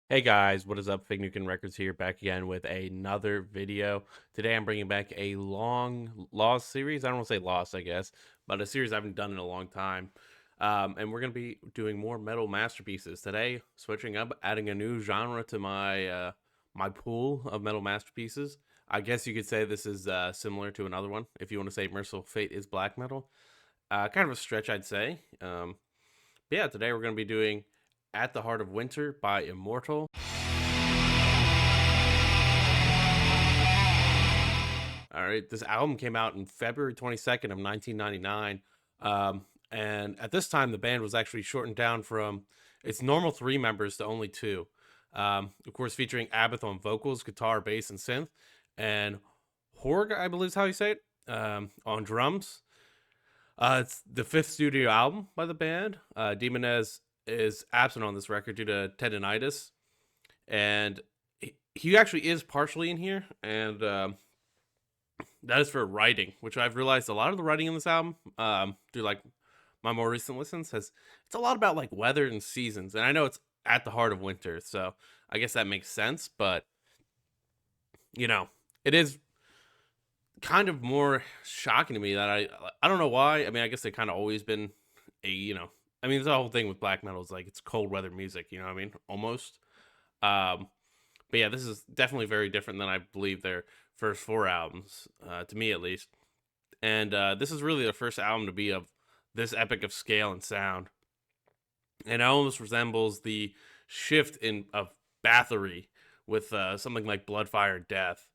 Hey guys, what is up? Fig Nukin Records here, back again with another video. Today I'm bringing back a long lost series. I don't want to say lost, I guess, but a series I haven't done in a long time. And we're going to be doing more metal masterpieces today, switching up, adding a new genre to my pool of metal masterpieces. I guess you could say this is similar to another one. If you want to say Merciful Fate is black metal, kind of a stretch, I'd say. But yeah, today we're going to be doing At the Heart of Winter by Immortal. All right, this album came out in February 22nd of 1999. And at this time, the band was actually shortened down from its normal three members to only two. Of course, featuring Abbott on vocals, guitar, bass, and synth, and Horg, I believe is how you say it, on drums. It's the fifth studio album by the band. Demonez is absent on this record due to tendonitis, and he actually is partially in here, and that is for writing, which I've realized a lot of the writing in this album, through like my more recent listens, has it's a lot about like weather and seasons, and I know it's at the heart of winter, so I guess that makes sense. But you know, it is kind of more shocking to me that I don't know why. I mean, I guess they kind of always been I mean, the whole thing with black metal is like it's cold weather music, you know what I mean? Almost. Um, but yeah, this is definitely very different than I believe their first four albums, to me at least. And this is really the first album to be of this epic of scale and sound, and it almost resembles the shift in of Bathory with something like Bloodfire Death.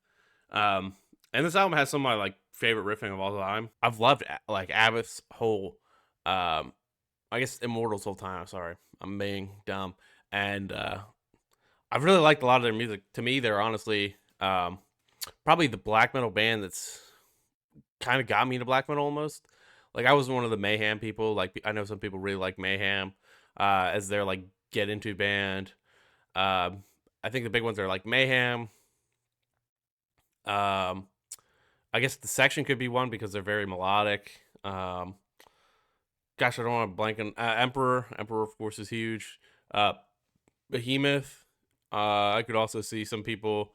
Um, and this album has some of my like favorite riffing of all time. I've loved like Abbott's whole, I guess Immortal's whole time. Sorry, I'm being dumb, and I've really liked a lot of their music. To me, they're honestly probably the black metal band that's kind of got me into black metal almost. Like I was one of the Mayhem people. Like I know some people really like Mayhem as their like get into band. Um, I think the big ones are like Mayhem. Um, I guess the section could be one because they're very melodic. Gosh, I don't want to blank on Emperor. Emperor, of course, is huge. Uh, Behemoth. I could also see some people.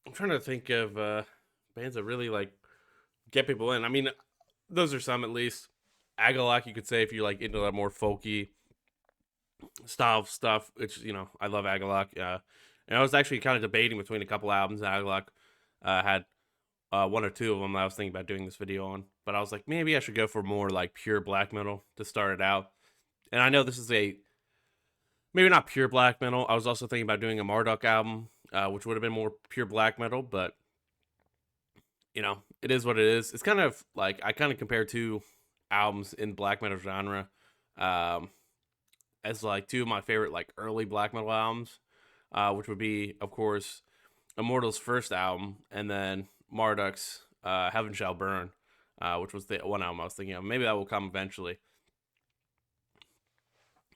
I'm trying to think of bands that really like get people in. I mean, those are some at least. Agalak, you could say if you like into that more folky style of stuff. Which I love Agalak. And I was actually kind of debating between a couple albums that Agalak had one or two of them that I was thinking about doing this video on. But I was like, maybe I should go for more like pure black metal to start it out. And I know this is a maybe not pure black metal. I was also thinking about doing a Marduk album, which would have been more pure black metal. But it is what it is. It's kind of like I kind of compare two albums in black metal genre, um, as like two of my favorite like early black metal albums, which would be of course Immortal's first album, and then Marduk's Heaven Shall Burn, which was the one album I was thinking of. Maybe that will come eventually.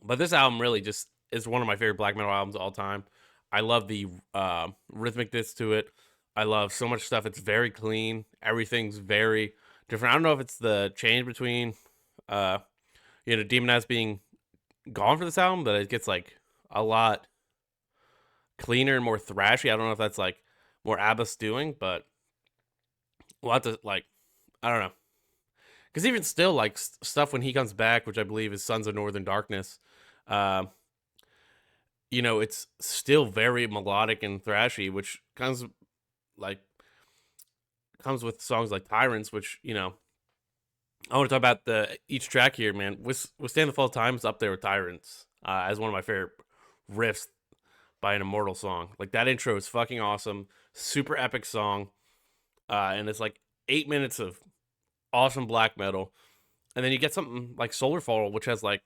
But this album really just is one of my favorite black metal albums of all time. I love the rhythmicness to it. I love so much stuff. It's very clean. Everything's very different. I don't know if it's the change between uh Demonaz being gone for this album, but it gets like a lot cleaner and more thrashy. I don't know if that's like more Abbas doing, but we'll have to like I don't know. Because even still, like stuff when he comes back, which I believe is Sons of Northern Darkness, uh, it's still very melodic and thrashy, which like comes with songs like Tyrants, which I want to talk about the each track here, man. Withstand the Fall of Time is up there with Tyrants as one of my favorite riffs by an Immortal song. Like that intro is fucking awesome, super epic song, and it's like 8 minutes of awesome black metal, and then you get something like Solar Fall, which has like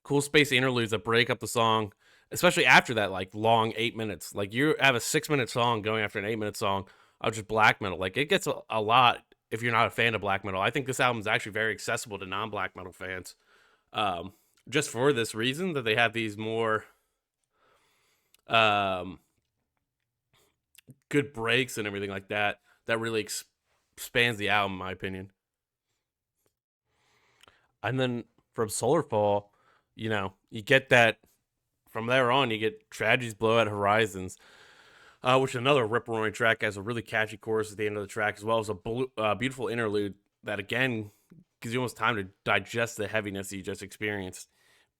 cool space interludes that break up the song, especially after that like long 8 minutes. Like you have a 6 minute song going after an 8 minute song of just black metal. Like it gets a lot if you're not a fan of black metal. I think this album is actually very accessible to non-black metal fans, um, just for this reason that they have these more um, good breaks and everything like that that really expands the album, in my opinion. And then from Solarfall, you get that. from there on, you get Tragedies Blow at Horizons, which is another rip roaring track, has a really catchy chorus at the end of the track, as well as a beautiful interlude that again gives you almost time to digest the heaviness you just experienced.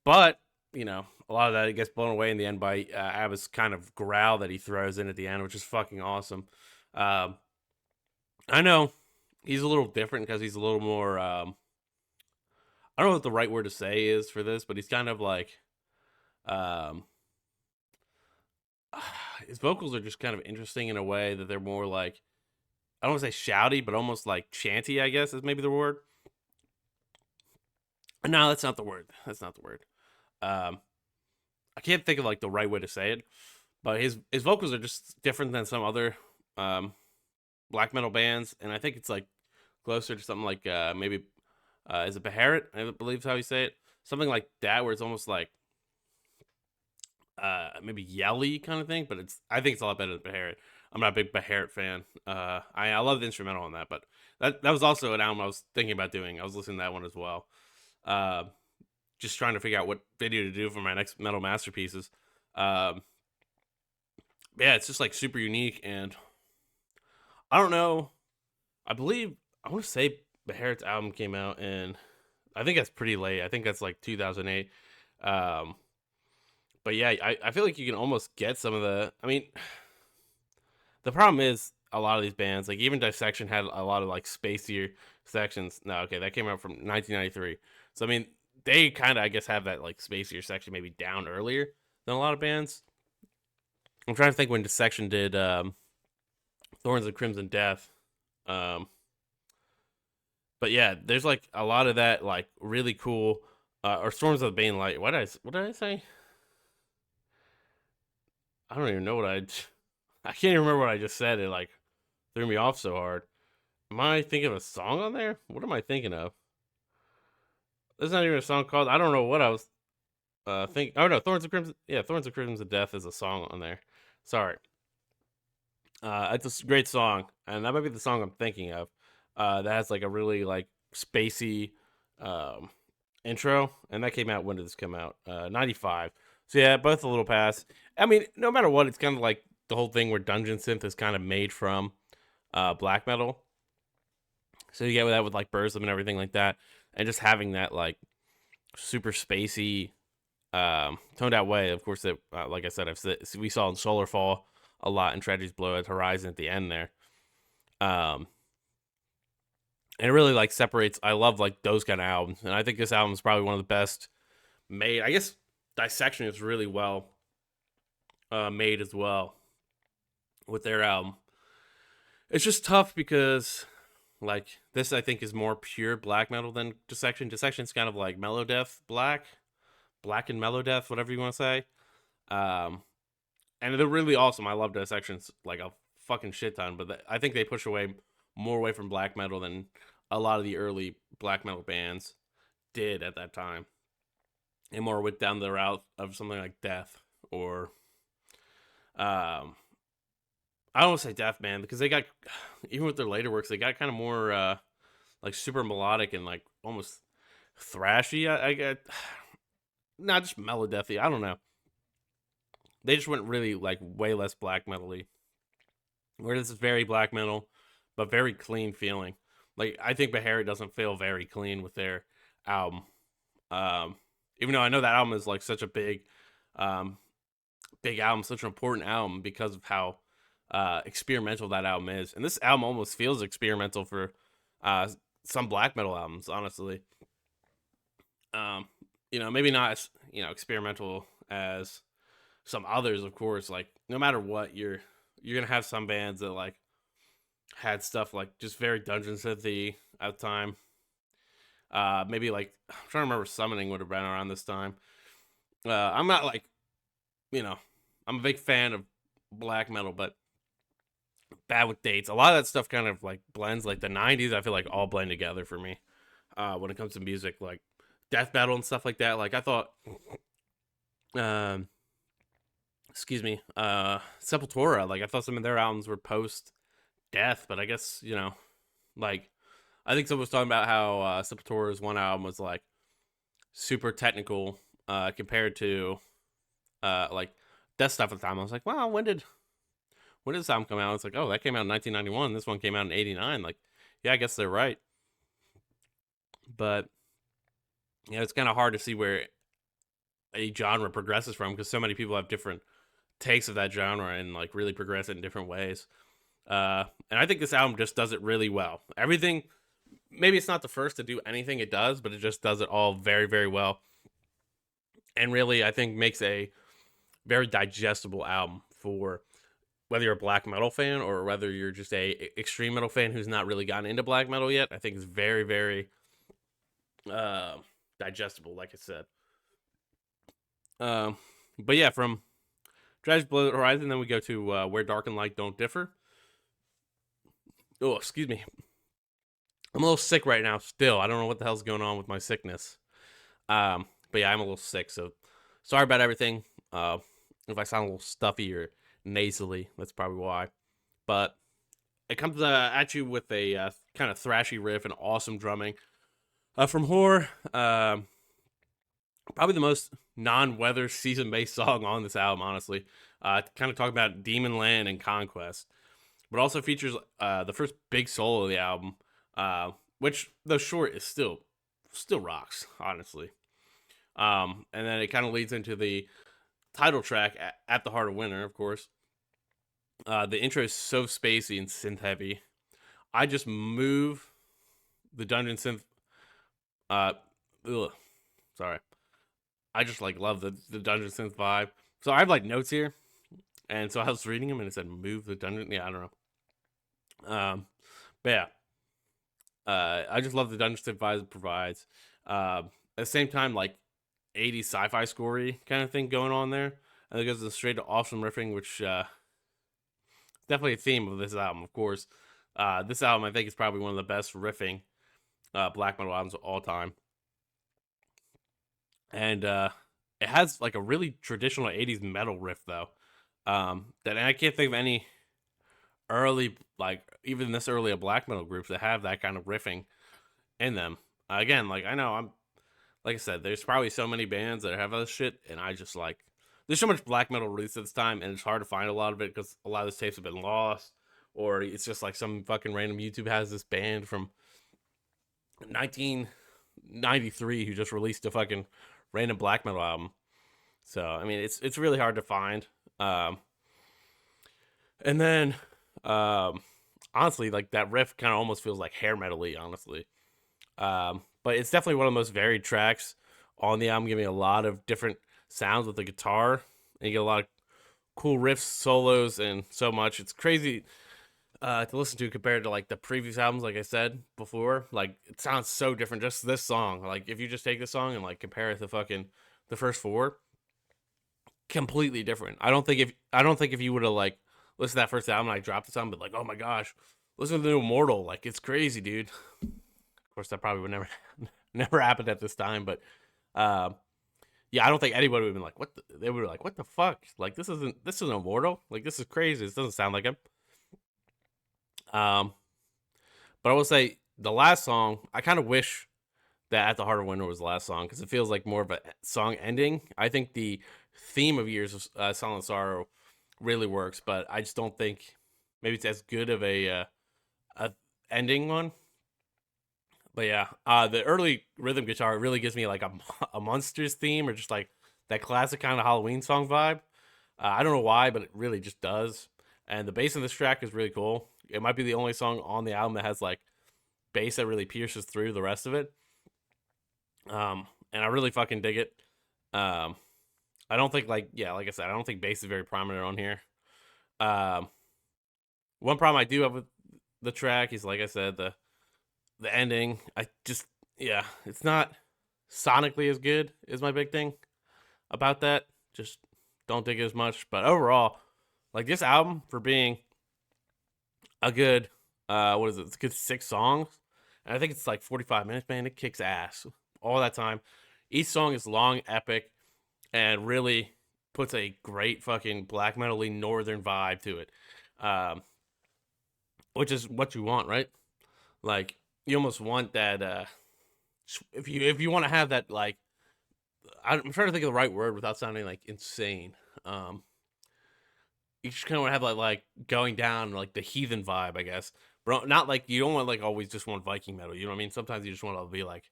But a lot of that gets blown away in the end by ABBA's kind of growl that he throws in at the end, which is fucking awesome. Um, I know he's a little different because he's a little more. I don't know what the right word to say is for this, but he's kind of like. Um, his vocals are just kind of interesting in a way that they're more like, I don't want to say shouty, but almost like chanty, I guess is maybe the word. No, that's not the word. That's not the word. Um, I can't think of like the right way to say it, but his vocals are just different than some other um, black metal bands, and I think it's like closer to something like maybe is it Beharit? I believe is how you say it. Something like that, where it's almost like maybe yelly kind of thing, but I think it's a lot better than Beharit. I'm not a big Beharit fan. I love the instrumental on that, but that was also an album I was thinking about doing. I was listening to that one as well. Uh, just trying to figure out what video to do for my next metal masterpieces. Um, yeah, it's just like super unique, and I don't know. I believe I want to say Beharit's album came out, and I think that's pretty late. I think that's like 2008. Um, but yeah, I feel like you can almost get some of the. I mean, the problem is a lot of these bands, like even Dissection, had a lot of like spacier sections. No, okay, that came out from 1993. So I mean, they kind of I guess have that like spacier section maybe down earlier than a lot of bands. I'm trying to think when Dissection did Thorns of Crimson Death. Um, but yeah, there's like a lot of that like really cool or Storms of the Bane Light. What did I say? I don't even know what I can't even remember what I just said. It like threw me off so hard. Am I thinking of a song on there? What am I thinking of? There's not even a song called. I don't know what I was thinking. Oh no, Thorns of Crimson. Yeah, Thorns of Crimson Death is a song on there. Sorry. It's a great song, and that might be the song I'm thinking of. That has like a really like spacey um, intro, and that came out. When did this come out? 95. So yeah, both a little past. I mean, no matter what, it's kind of like the whole thing where dungeon synth is kind of made from black metal. So you get that with like Burzum and everything like that, and just having that like super spacey, toned out way. Of course, that like I said, we saw in Solarfall a lot, in Tragedies Blow at Horizon at the end there. Um, and it really like separates. I love like those kind of albums, and I think this album is probably one of the best made. I guess Dissection is really well made as well with their album. It's just tough because like this, I think, is more pure black metal than Dissection. Dissection's kind of like Melodeath black and Melodeath, whatever you want to say. Um, and they're really awesome. I love Dissections like a fucking shit ton, but I think they push more away from black metal than a lot of the early black metal bands did at that time, and more went down the route of something like Death or I don't want to say Death Man because they got even with their later works they got kind of more like super melodic and like almost thrashy. I get not just melodeathy. I don't know. They just went really like way less black metal-y. Where this is very black metal, but very clean feeling. Like I think Beharit doesn't feel very clean with their album. Um, Even though I know that album is like such a um, big album, such an important album because of how experimental that album is. And this album almost feels experimental for uh, some black metal albums, honestly. Um, maybe not as experimental as some others, of course. Like no matter what, you're gonna have some bands that like had stuff like just very dungeon synthy at the time. Maybe like I'm trying to remember, Summoning would have been around this time. I'm not like you know, I'm a big fan of black metal, but bad with dates. A lot of that stuff kind of like blends. Like the '90s, I feel like all blend together for me when it comes to music, like death metal and stuff like that. Like I thought, um, excuse me, Sepultura. Like I thought some of their albums were post death, but I guess like I think someone was talking about how Sepultura's one album was like super technical compared to like death stuff at the time. I was like, wow, when did this album come out? It's like, oh, that came out in 1991. This one came out in '89. Like, yeah, I guess they're right. But yeah, it's kind of hard to see where a genre progresses from because so many people have different takes of that genre and like really progress it in different ways. And I think this album just does it really well. Everything, maybe it's not the first to do anything it does, but it just does it all very, very well. And really, I think makes a very digestible album for whether you're a black metal fan or whether you're just a extreme metal fan who's not really gotten into black metal yet. I think it's very, very uh, digestible, like I said. Um, but yeah, from Tragic Below the Horizon, then we go to Where Dark and Light Don't Differ. Oh, excuse me. I'm a little sick right now still. I don't know what the hell's going on with my sickness. But yeah, I'm a little sick, so sorry about everything. If I sound a little stuffy or nasally, that's probably why. But it comes at you with a kind of thrashy riff and awesome drumming. From Horror, probably the most non-weather season-based song on this album, honestly. Kind of talk about Demon Land and Conquest, but also features the first big solo of the album, which though short is still rocks, honestly. And then it kind of leads into the title track at the Heart of Winter, of course. The intro is so spacey and synth heavy. I just move the dungeon synth. Uh, ugh, sorry. I just like love the dungeon synth vibe. So I have like notes here, and so I was reading them and it said move the dungeon. Yeah, I don't know. But yeah, I just love the dungeon synth vibe it provides. At the same time, like 80s sci-fi scorey kind of thing going on there. And it goes to straight to awesome riffing, which definitely a theme of this album, of course. This album, I think, is probably one of the best riffing black metal albums of all time. And it has like a really traditional 80s metal riff, though. That I can't think of any early, like, even this early of black metal groups that have that kind of riffing in them. Again, like, I know like I said, there's probably so many bands that have this shit, and I just like there's so much black metal released at this time, and it's hard to find a lot of it because a lot of those tapes have been lost, or it's just like some fucking random YouTube has this band from 1993 who just released a fucking random black metal album. So I mean, it's really hard to find. And then, um, honestly, like that riff kind of almost feels like hair metal-y, honestly. But it's definitely one of the most varied tracks on the album, giving a lot of different sounds with the guitar, and you get a lot of cool riffs, solos, and so much. It's crazy to listen to compared to like the previous albums. Like I said before, like it sounds so different. Just this song, like if you just take this song and like compare it to fucking the first four, completely different. I don't think if you would have like listened to that first album, and I dropped this album, but like oh my gosh, listen to the new Immortal, like it's crazy, dude. Of course, that probably would never never happened at this time, but uh, yeah, I don't think anybody would have been like, "What?" They would be like, "What the fuck? Like this isn't Immortal. Like this is crazy. This doesn't sound like him." Um, but I will say the last song, I kind of wish that "At the Heart of Winter" was the last song because it feels like more of a song ending. I think the theme of Years of Silent Sorrow really works, but I just don't think maybe it's as good of a ending one. But yeah, the early rhythm guitar really gives me like a Monsters theme or just like that classic kind of Halloween song vibe. I don't know why, but it really just does. And the bass in this track is really cool. It might be the only song on the album that has like bass that really pierces through the rest of it. And I really fucking dig it. Um, I don't think like yeah, like I said, I don't think bass is very prominent on here. Um, one problem I do have with the track is like I said, the ending. I just yeah, it's not sonically as good is my big thing about that. Just don't dig it as much. But overall, like this album for being a good what is it? It's a good 6 songs. And I think it's like 45 minutes, man. It kicks ass all that time. Each song is long, epic, and really puts a great fucking black metal-y northern vibe to it. Um, which is what you want, right? Like you almost want that if you want to have that like I'm trying to think of the right word without sounding like insane. Um, you just kind of have like going down like the heathen vibe, I guess. But not like you don't want like always just want Viking metal. You know what I mean? Sometimes you just want to be like,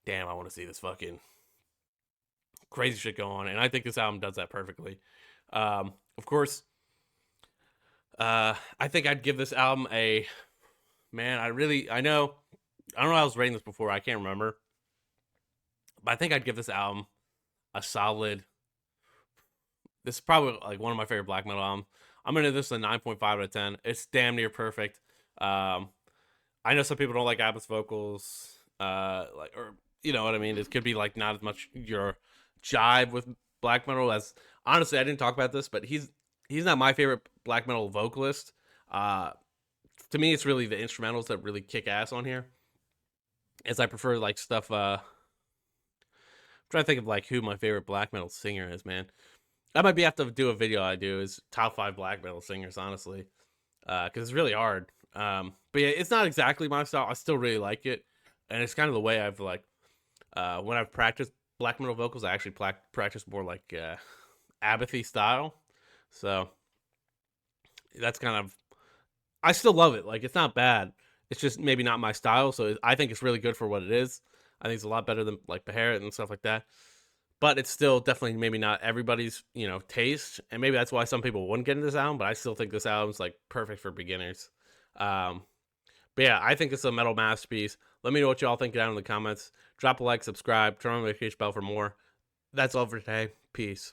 damn, I want to see this fucking crazy shit go on. And I think this album does that perfectly. Of course, I think I'd give this album a man. I know I don't know how I was rating this before. I can't remember, but I think I'd give this album a solid. This is probably like one of my favorite black metal albums. I'm gonna give this a 9.5 out of 10. It's damn near perfect. Um, I know some people don't like Abbott's vocals, like or you know what I mean. It could be like not as much your jive with black metal as honestly. I didn't talk about this, but he's not my favorite black metal vocalist. Uh, to me, it's really the instrumentals that really kick ass on here. As I prefer like stuff. I'm trying to think of like who my favorite black metal singer is, man. That might be have to do a video I do is top 5 black metal singers, honestly, because it's really hard. But yeah, it's not exactly my style. I still really like it, and it's kind of the way I've like when I've practiced black metal vocals, I actually practice more like Abbathy style. So that's kind of I still love it. Like it's not bad. It's just maybe not my style. So I think it's really good for what it is. I think it's a lot better than like Beharit and stuff like that. But it's still definitely maybe not everybody's taste, and maybe that's why some people wouldn't get into this album. But I still think this album's like perfect for beginners. Um, but yeah, I think it's a metal masterpiece. Let me know what y'all think down in the comments. Drop a like, subscribe, turn on the notification bell for more. That's all for today. Peace.